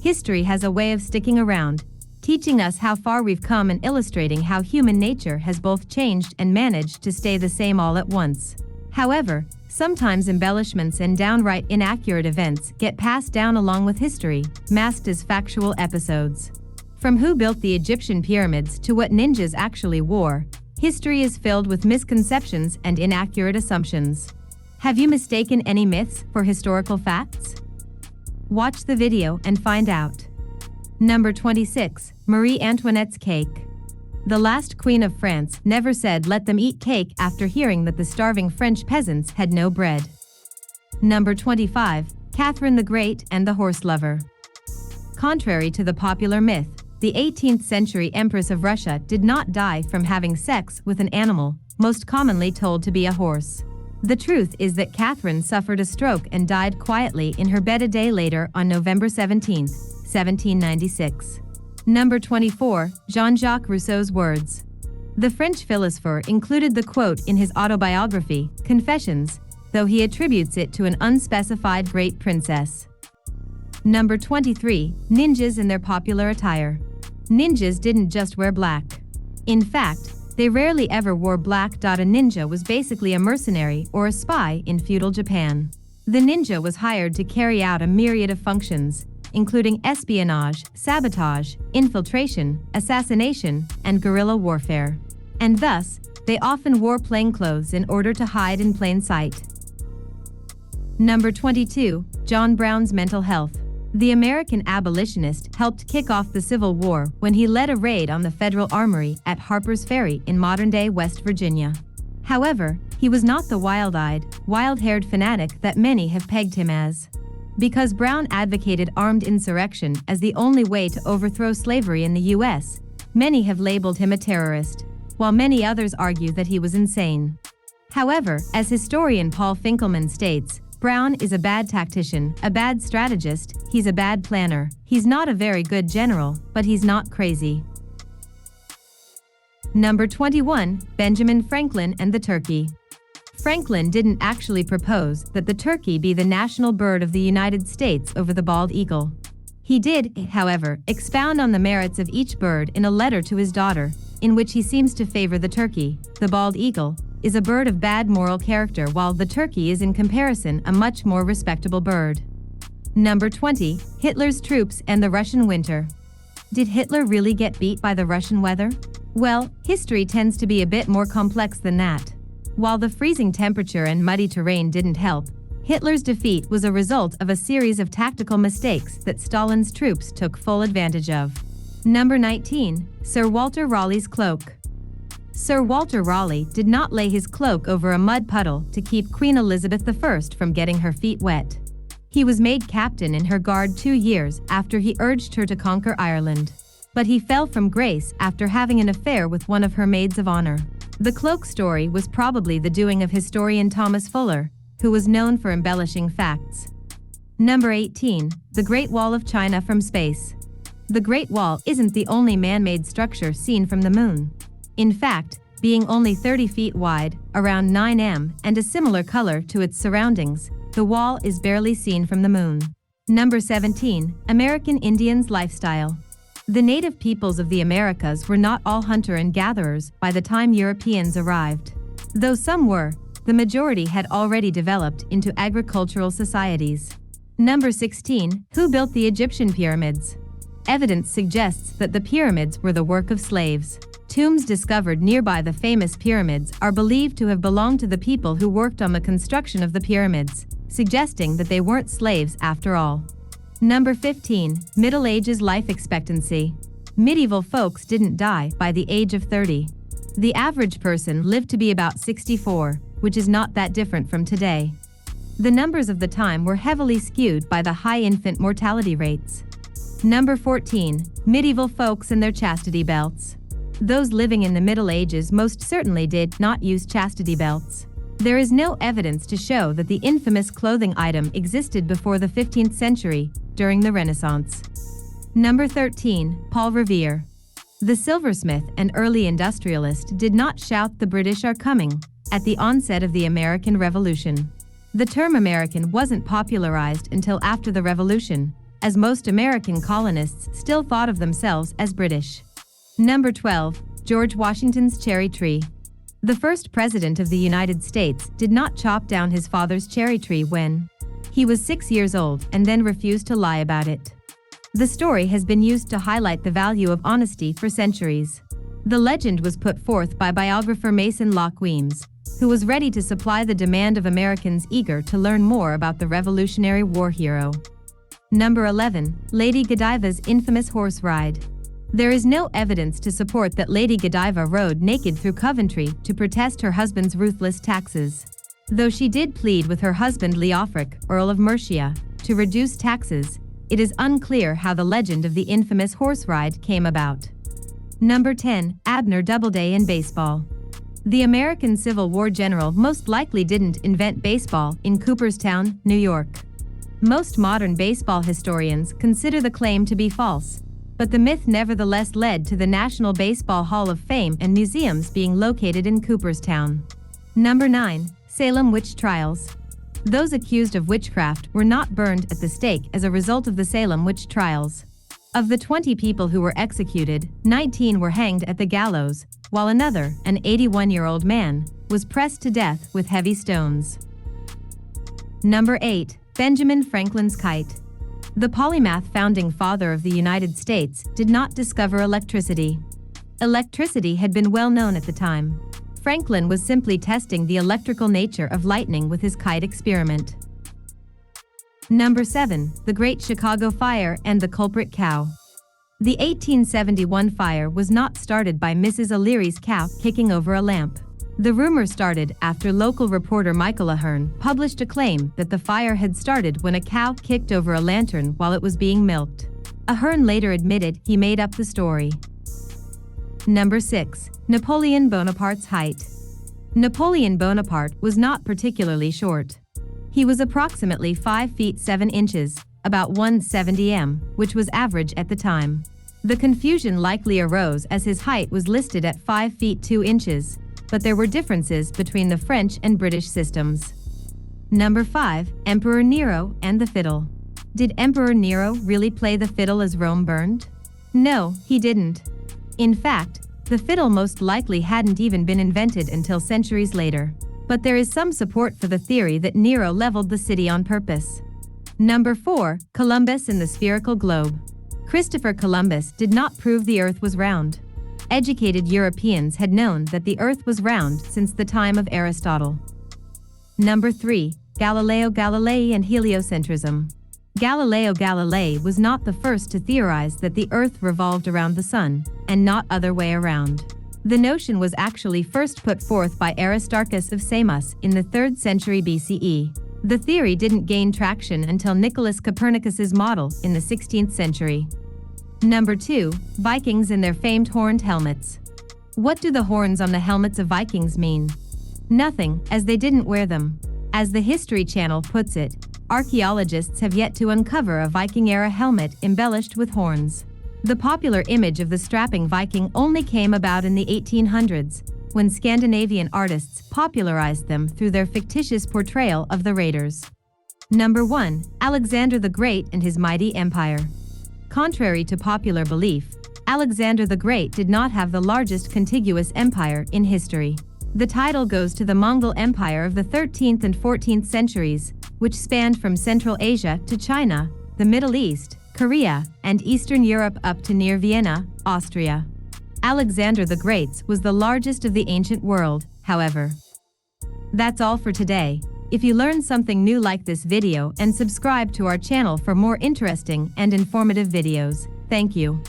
History has a way of sticking around, teaching us how far we've come and illustrating how human nature has both changed and managed to stay the same all at once. However, sometimes embellishments and downright inaccurate events get passed down along with history, masked as factual episodes. From who built the Egyptian pyramids to what ninjas actually wore, history is filled with misconceptions and inaccurate assumptions. Have you mistaken any myths for historical facts? Watch the video and find out. Number 26. Marie Antoinette's cake. The last queen of France never said let them eat cake after hearing that the starving French peasants had no bread. Number 25. Catherine the Great and the horse lover. Contrary to the popular myth, the 18th century Empress of Russia did not die from having sex with an animal, most commonly told to be a horse. The truth is that Catherine suffered a stroke and died quietly in her bed a day later on November 17, 1796. Number 24. Jean-Jacques Rousseau's words. The French philosopher included the quote in his autobiography, Confessions, though he attributes it to an unspecified great princess. Number 23. Ninjas in their popular attire. Ninjas didn't just wear black. In fact, they rarely ever wore black. A ninja was basically a mercenary or a spy in feudal Japan. The ninja was hired to carry out a myriad of functions, including espionage, sabotage, infiltration, assassination, and guerrilla warfare. And thus, they often wore plain clothes in order to hide in plain sight. Number 22. John Brown's mental health. The American abolitionist helped kick off the Civil War when he led a raid on the Federal Armory at Harper's Ferry in modern-day West Virginia. However, he was not the wild-eyed, wild-haired fanatic that many have pegged him as. Because Brown advocated armed insurrection as the only way to overthrow slavery in the U.S., many have labeled him a terrorist, while many others argue that he was insane. However, as historian Paul Finkelman states, Brown is a bad tactician, a bad strategist, he's a bad planner. He's not a very good general, but he's not crazy. Number 21. Benjamin Franklin and the turkey. Franklin didn't actually propose that the turkey be the national bird of the United States over the bald eagle. He did, however, expound on the merits of each bird in a letter to his daughter, in which he seems to favor the turkey. The bald eagle is a bird of bad moral character, while the turkey is in comparison a much more respectable bird. Number 20. Hitler's troops and the Russian winter. Did Hitler really get beat by the Russian weather? Well, history tends to be a bit more complex than that. While the freezing temperature and muddy terrain didn't help, Hitler's defeat was a result of a series of tactical mistakes that Stalin's troops took full advantage of. Number 19. Sir Walter Raleigh's cloak. Sir Walter Raleigh did not lay his cloak over a mud puddle to keep Queen Elizabeth I from getting her feet wet. He was made captain in her guard 2 years after he urged her to conquer Ireland. But he fell from grace after having an affair with one of her maids of honor. The cloak story was probably the doing of historian Thomas Fuller, who was known for embellishing facts. Number 18. The Great Wall of China from space. The Great Wall isn't the only man-made structure seen from the moon. In fact, being only 30 feet wide, around 9 m, and a similar color to its surroundings, the wall is barely seen from the moon. Number 17. American Indians' lifestyle. The native peoples of the Americas were not all hunter and gatherers by the time Europeans arrived. Though some were, the majority had already developed into agricultural societies. Number 16. Who built the Egyptian pyramids? Evidence suggests that the pyramids were the work of slaves. Tombs discovered nearby the famous pyramids are believed to have belonged to the people who worked on the construction of the pyramids, suggesting that they weren't slaves after all. Number 15. Middle Ages life expectancy. Medieval folks didn't die by the age of 30. The average person lived to be about 64, which is not that different from today. The numbers of the time were heavily skewed by the high infant mortality rates. Number 14. Medieval folks and their chastity belts. Those living in the Middle Ages most certainly did not use chastity belts. There is no evidence to show that the infamous clothing item existed before the 15th century, during the Renaissance. Number 13. Paul Revere. The silversmith and early industrialist did not shout "The British are coming" at the onset of the American Revolution. The term American wasn't popularized until after the Revolution, as most American colonists still thought of themselves as British. Number 12. George Washington's cherry tree. The first president of the United States did not chop down his father's cherry tree when he was 6 years old and then refused to lie about it. The story has been used to highlight the value of honesty for centuries. The legend was put forth by biographer Mason Locke Weems, who was ready to supply the demand of Americans eager to learn more about the Revolutionary War hero. Number 11. Lady Godiva's infamous horse ride. There is no evidence to support that Lady Godiva rode naked through Coventry to protest her husband's ruthless taxes. Though she did plead with her husband Leofric, Earl of Mercia, to reduce taxes, it is unclear how the legend of the infamous horse ride came about. Number 10. Abner Doubleday in baseball. The American Civil War general most likely didn't invent baseball in Cooperstown, New York. Most modern baseball historians consider the claim to be false, but the myth nevertheless led to the National Baseball Hall of Fame and museums being located in Cooperstown. Number 9. Salem witch trials. Those accused of witchcraft were not burned at the stake as a result of the Salem witch trials. Of the 20 people who were executed, 19 were hanged at the gallows, while another, an 81-year-old man, was pressed to death with heavy stones. Number 8. Benjamin Franklin's kite. The polymath founding father of the United States did not discover electricity. Electricity had been well known at the time. Franklin was simply testing the electrical nature of lightning with his kite experiment. Number 7. The Great Chicago Fire and the Culprit Cow. The 1871 fire was not started by Mrs. O'Leary's cow kicking over a lamp. The rumor started after local reporter Michael Ahern published a claim that the fire had started when a cow kicked over a lantern while it was being milked. Ahern later admitted he made up the story. Number 6. Napoleon Bonaparte's height. Napoleon Bonaparte was not particularly short. He was approximately 5 feet 7 inches, about 170 m, which was average at the time. The confusion likely arose as his height was listed at 5 feet 2 inches, but there were differences between the French and British systems. Number 5. Emperor Nero and the fiddle. Did Emperor Nero really play the fiddle as Rome burned? No, he didn't. In fact, the fiddle most likely hadn't even been invented until centuries later. But there is some support for the theory that Nero leveled the city on purpose. Number 4. Columbus and the spherical globe. Christopher Columbus did not prove the Earth was round. Educated Europeans had known that the Earth was round since the time of Aristotle. Number 3. Galileo Galilei and heliocentrism. Galileo Galilei was not the first to theorize that the Earth revolved around the Sun, and not other way around. The notion was actually first put forth by Aristarchus of Samos in the 3rd century BCE. The theory didn't gain traction until Nicholas Copernicus's model in the 16th century. Number 2. Vikings and their famed horned helmets. What do the horns on the helmets of Vikings mean? Nothing, as they didn't wear them. As the History Channel puts it, archaeologists have yet to uncover a Viking-era helmet embellished with horns. The popular image of the strapping Viking only came about in the 1800s, when Scandinavian artists popularized them through their fictitious portrayal of the raiders. Number 1. Alexander the Great and his mighty empire. Contrary to popular belief, Alexander the Great did not have the largest contiguous empire in history. The title goes to the Mongol Empire of the 13th and 14th centuries, which spanned from Central Asia to China, the Middle East, Korea, and Eastern Europe up to near Vienna, Austria. Alexander the Great was the largest of the ancient world, however. That's all for today. If you learned something new, like this video and subscribe to our channel for more interesting and informative videos. Thank you.